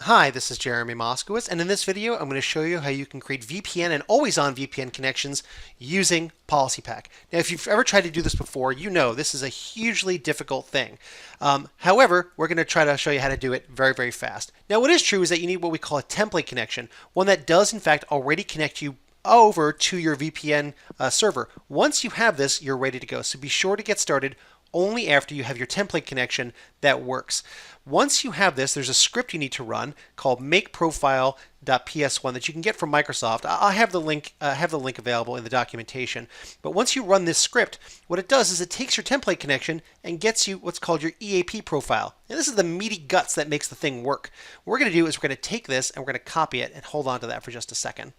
Hi, this is Jeremy Moskowitz, and in this video I'm going to show you how you can create VPN and always-on VPN connections using PolicyPak. Now, if you've ever tried to do this before, you know this is a hugely difficult thing. However, we're going to try to show you how to do it very, very fast. Now, what is true is that you need what we call a template connection, one that does in fact already connect you over to your VPN server. Once you have this, you're ready to go. So be sure to get started only after you have your template connection that works. Once you have this, there's a script you need to run called makeprofile.ps1 that you can get from Microsoft. I'll have the link available in the documentation. But once you run this script, what it does is it takes your template connection and gets you what's called your EAP profile. And this is the meaty guts that makes the thing work. What we're going to do is we're going to take this and we're going to copy it and hold on to that for just a second.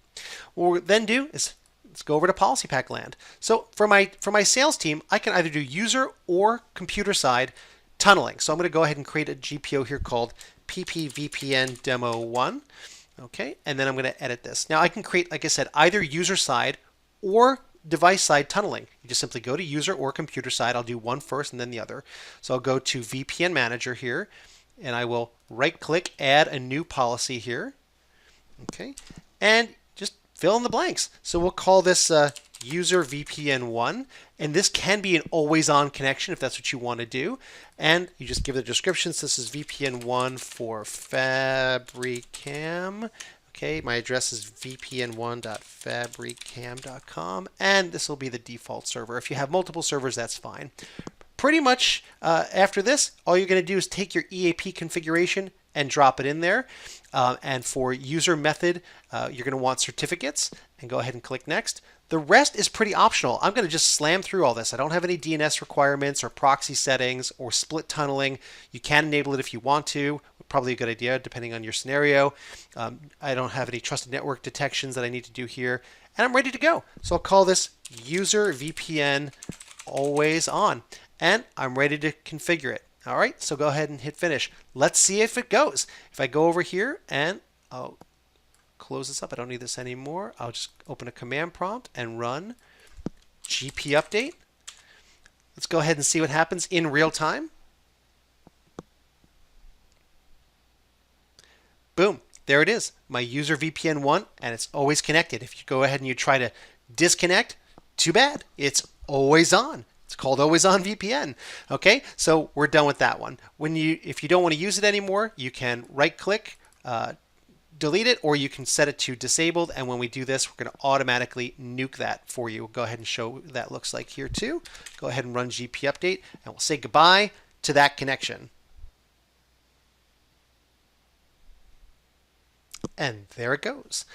What we'll then do is let's go over to PolicyPak land. So for my sales team, I can either do user or computer side tunneling. So I'm going to go ahead and create a GPO here called PPVPN Demo 1. Okay, and then I'm going to edit this. Now I can create, like I said, either user side or device side tunneling. You just simply go to user or computer side. I'll do one first and then the other. So I'll go to VPN Manager here, and I will right click, add a new policy here. Okay, and just fill in the blanks. So we'll call this user VPN 1, and this can be an always-on connection if that's what you want to do. And you just give the description. So this is VPN 1 for Fabricam. Okay, my address is vpn1.fabricam.com, and this will be the default server. If you have multiple servers, that's fine. Pretty much after this, all you're going to do is take your EAP configuration and drop it in there. And for user method, you're going to want certificates, and go ahead and click next. The rest is pretty optional. I'm going to just slam through all this. I don't have any DNS requirements or proxy settings or split tunneling. You can enable it if you want to. Probably a good idea depending on your scenario. I don't have any trusted network detections that I need to do here, and I'm ready to go. So I'll call this user VPN always on, and I'm ready to configure it. All right, so go ahead and hit finish. Let's see if it goes. If I go over here and I'll close this up, I don't need this anymore. I'll just open a command prompt and run GP update. Let's go ahead and see what happens in real time. Boom, there it is, my user VPN 1, and it's always connected. If you go ahead and you try to disconnect, too bad, it's always on. It's called always on VPN. Okay, so we're done with that one. If you don't want to use it anymore, you can right click, delete it, or you can set it to disabled. And when we do this, we're going to automatically nuke that for you. We'll go ahead and show what that looks like here too. Go ahead and run GP update, and we'll say goodbye to that connection. And there it goes.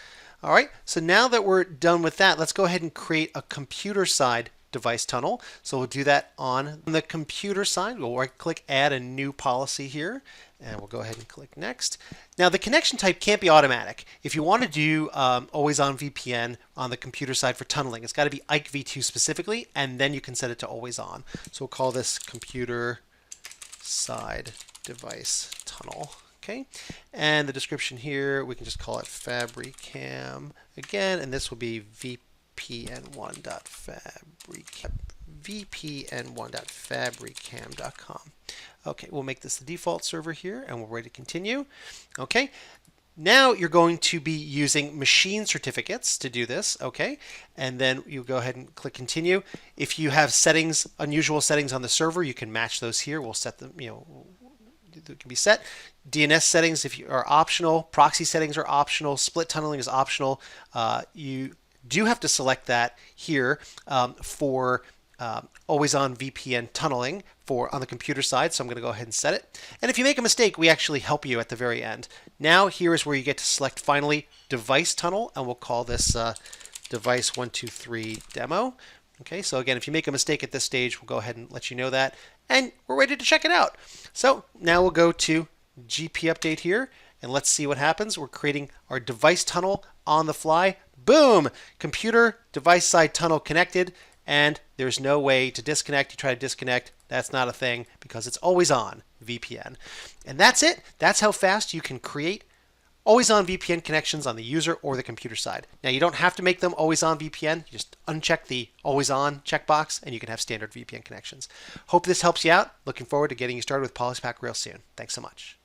All right, so now that we're done with that, let's go ahead and create a computer side device tunnel. So we'll do that on the computer side. We'll right click, add a new policy here, and we'll go ahead and click next. Now the connection type can't be automatic. If you want to do always on VPN on the computer side for tunneling, it's got to be IKE v2 specifically, and then you can set it to always on. So we'll call this computer side device tunnel. Okay, and the description here, we can just call it Fabricam again, and this will be VPN1.fabricam.com. Okay, we'll make this the default server here, and we're ready to continue. Okay, now you're going to be using machine certificates to do this. Okay, and then you go ahead and click continue. If you have settings, unusual settings on the server, you can match those here. We'll set them, it can be set. DNS settings if you are optional, proxy settings are optional, split tunneling is optional. You do have to select that here for always on VPN tunneling on the computer side, so I'm going to go ahead and set it. And if you make a mistake, we actually help you at the very end. Now here is where you get to select finally device tunnel, and we'll call this device 123 demo. Okay, so again, if you make a mistake at this stage, we'll go ahead and let you know that, and we're ready to check it out. So now we'll go to GP update here, and let's see what happens. We're creating our device tunnel on the fly. Boom! Computer device side tunnel connected, and there's no way to disconnect. You try to disconnect, that's not a thing because it's always on VPN. And that's it. That's how fast you can create always on VPN connections on the user or the computer side. Now you don't have to make them always on VPN. You just uncheck the always on checkbox and you can have standard VPN connections. Hope this helps you out. Looking forward to getting you started with PolicyPak real soon. Thanks so much.